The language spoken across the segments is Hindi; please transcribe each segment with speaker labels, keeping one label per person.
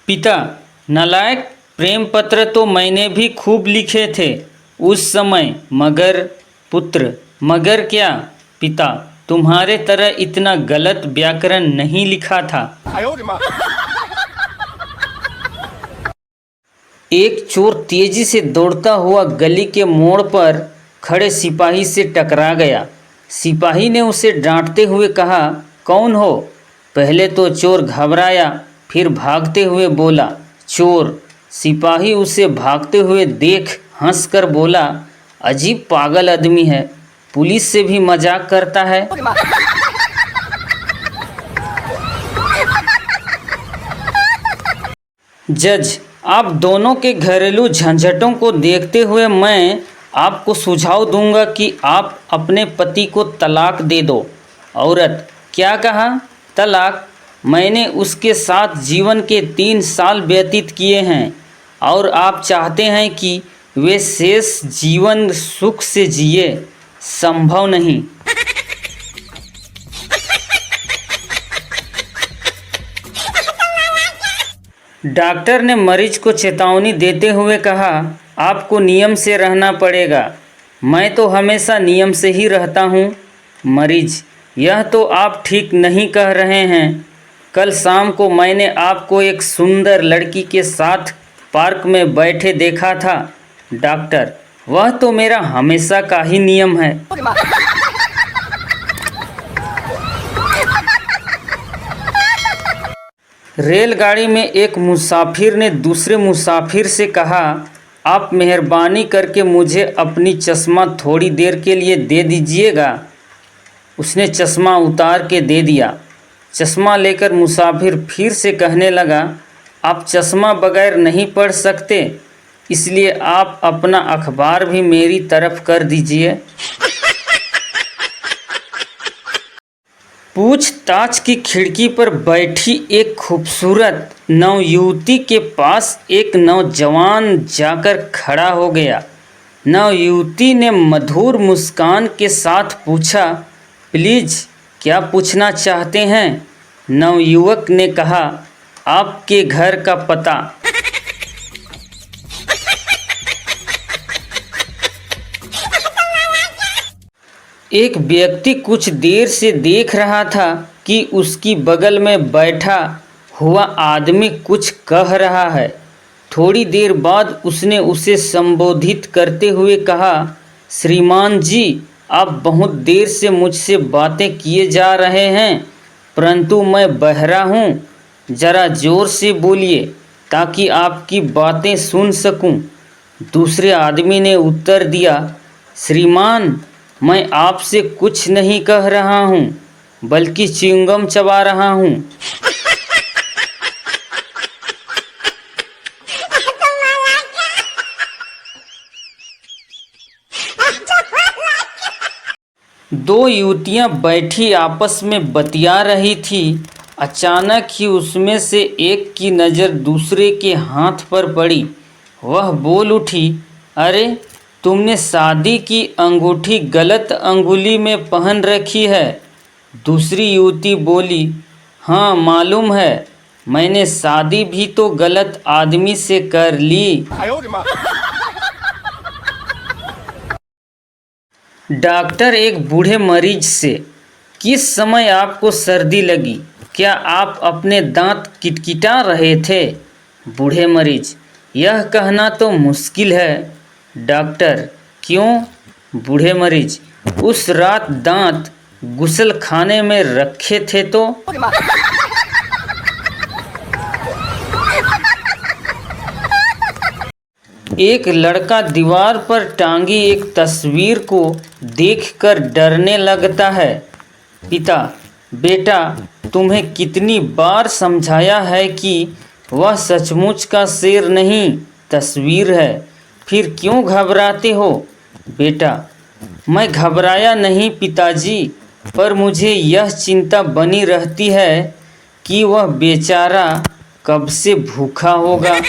Speaker 1: पिता, नालायक, प्रेम पत्र तो मैंने भी खूब लिखे थे उस समय, मगर पुत्र, मगर क्या पिता, तुम्हारे तरह इतना गलत व्याकरण नहीं लिखा था। एक चोर तेजी से दौड़ता हुआ गली के मोड़ पर खड़े सिपाही से टकरा गया। सिपाही ने उसे डांटते हुए कहा, कौन हो? पहले तो चोर घबराया, फिर भागते हुए बोला, चोर। सिपाही उसे भागते हुए देख हंसकर बोला, अजीब पागल आदमी है, पुलिस से भी मजाक करता है। जज, आप दोनों के घरेलू झंझटों को देखते हुए मैं आपको सुझाव दूंगा कि आप अपने पति को तलाक दे दो। औरत, क्या कहा? तलाक? मैंने उसके साथ जीवन के 3 साल व्यतीत किए हैं और आप चाहते हैं कि वे शेष जीवन सुख से जिए? संभव नहीं। डॉक्टर ने मरीज को चेतावनी देते हुए कहा, आपको नियम से रहना पड़ेगा। मैं तो हमेशा नियम से ही रहता हूँ। मरीज, यह तो आप ठीक नहीं कह रहे हैं। कल शाम को मैंने आपको एक सुंदर लड़की के साथ पार्क में बैठे देखा था। डॉक्टर, वह तो मेरा हमेशा का ही नियम है। रेलगाड़ी में एक मुसाफिर ने दूसरे मुसाफिर से कहा, आप मेहरबानी करके मुझे अपनी चश्मा थोड़ी देर के लिए दे दीजिएगा। उसने चश्मा उतार के दे दिया। चश्मा लेकर मुसाफिर फिर से कहने लगा, आप चश्मा बगैर नहीं पढ़ सकते, इसलिए आप अपना अखबार भी मेरी तरफ कर दीजिए। पूछताछ की खिड़की पर बैठी एक खूबसूरत नवयुवती के पास एक नौजवान जाकर खड़ा हो गया। नवयुवती ने मधुर मुस्कान के साथ पूछा, प्लीज क्या पूछना चाहते हैं? नवयुवक ने कहा, आपके घर का पता। एक व्यक्ति कुछ देर से देख रहा था कि उसकी बगल में बैठा हुआ आदमी कुछ कह रहा है। थोड़ी देर बाद उसने उसे संबोधित करते हुए कहा, श्रीमान जी, आप बहुत देर से मुझसे बातें किए जा रहे हैं, परंतु मैं बहरा हूँ, ज़रा ज़ोर से बोलिए ताकि आपकी बातें सुन सकूं। दूसरे आदमी ने उत्तर दिया, श्रीमान, मैं आपसे कुछ नहीं कह रहा हूँ, बल्कि च्युइंगम चबा रहा हूँ। दो युवतियाँ बैठी आपस में बतिया रही थी। अचानक ही उसमें से एक की नज़र दूसरे के हाथ पर पड़ी। वह बोल उठी, अरे, तुमने शादी की अंगूठी गलत अंगुली में पहन रखी है। दूसरी युवती बोली, हाँ मालूम है, मैंने शादी भी तो गलत आदमी से कर ली। डॉक्टर एक बूढ़े मरीज से, किस समय आपको सर्दी लगी? क्या आप अपने दांत किटकिटा रहे थे? बूढ़े मरीज, यह कहना तो मुश्किल है। डॉक्टर, क्यों? बूढ़े मरीज, उस रात दांत गुसल खाने में रखे थे तो। एक लड़का दीवार पर टांगी एक तस्वीर को देखकर डरने लगता है। पिता, बेटा, तुम्हें कितनी बार समझाया है कि वह सचमुच का शेर नहीं, तस्वीर है, फिर क्यों घबराते हो? बेटा, मैं घबराया नहीं पिताजी, पर मुझे यह चिंता बनी रहती है कि वह बेचारा कब से भूखा होगा।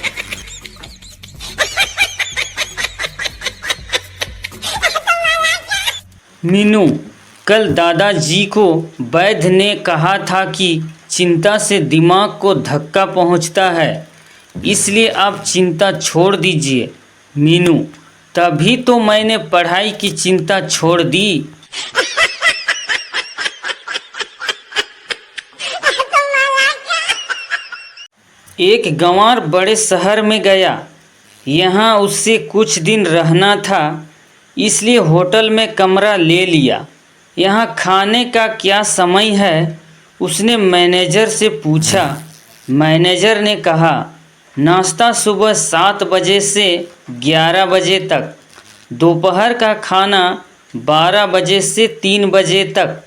Speaker 1: मीनू, कल दादाजी को वैद्य ने कहा था कि चिंता से दिमाग को धक्का पहुंचता है। इसलिए आप चिंता छोड़ दीजिए मीनू। तभी तो मैंने पढ़ाई की चिंता छोड़ दी। एक गंवार बड़े शहर में गया। यहाँ उससे कुछ दिन रहना था, इसलिए होटल में कमरा ले लिया। यहाँ खाने का क्या समय है, उसने मैनेजर से पूछा। मैनेजर ने कहा, नाश्ता सुबह 7 बजे से 11 बजे तक, दोपहर का खाना 12 बजे से 3 बजे तक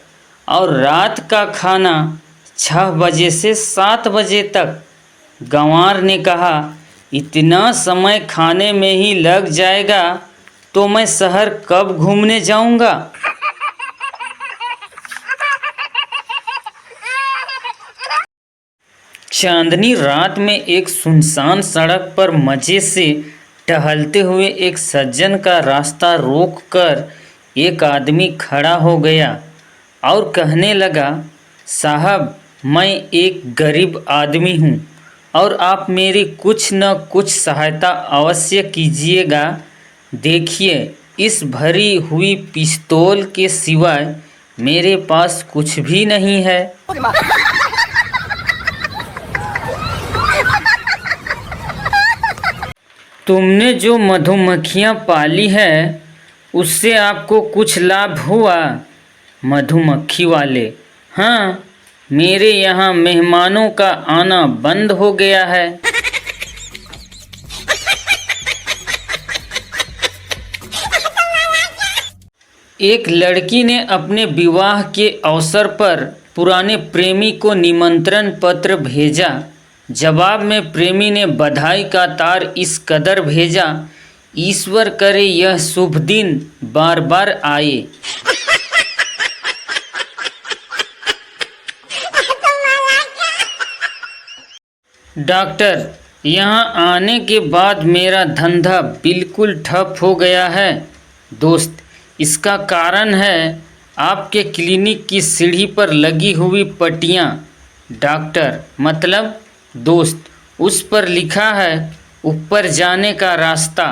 Speaker 1: और रात का खाना 6 बजे से 7 बजे तक। गंवार ने कहा, इतना समय खाने में ही लग जाएगा तो मैं शहर कब घूमने जाऊंगा। चांदनी रात में एक सुनसान सड़क पर मज़े से टहलते हुए एक सज्जन का रास्ता रोककर एक आदमी खड़ा हो गया और कहने लगा, साहब मैं एक गरीब आदमी हूँ और आप मेरी कुछ न कुछ सहायता अवश्य कीजिएगा। देखिए, इस भरी हुई पिस्तौल के सिवाय मेरे पास कुछ भी नहीं है। तुमने जो मधुमक्खियाँ पाली है उससे आपको कुछ लाभ हुआ? मधुमक्खी वाले, हाँ, मेरे यहाँ मेहमानों का आना बंद हो गया है। एक लड़की ने अपने विवाह के अवसर पर पुराने प्रेमी को निमंत्रण पत्र भेजा। जवाब में प्रेमी ने बधाई का तार इस कदर भेजा, ईश्वर करे यह शुभ दिन बार बार आए। डॉक्टर, यहाँ आने के बाद मेरा धंधा बिल्कुल ठप हो गया है। दोस्त, इसका कारण है आपके क्लिनिक की सीढ़ी पर लगी हुई पट्टियाँ। डॉक्टर, मतलब? दोस्त, उस पर लिखा है ऊपर जाने का रास्ता।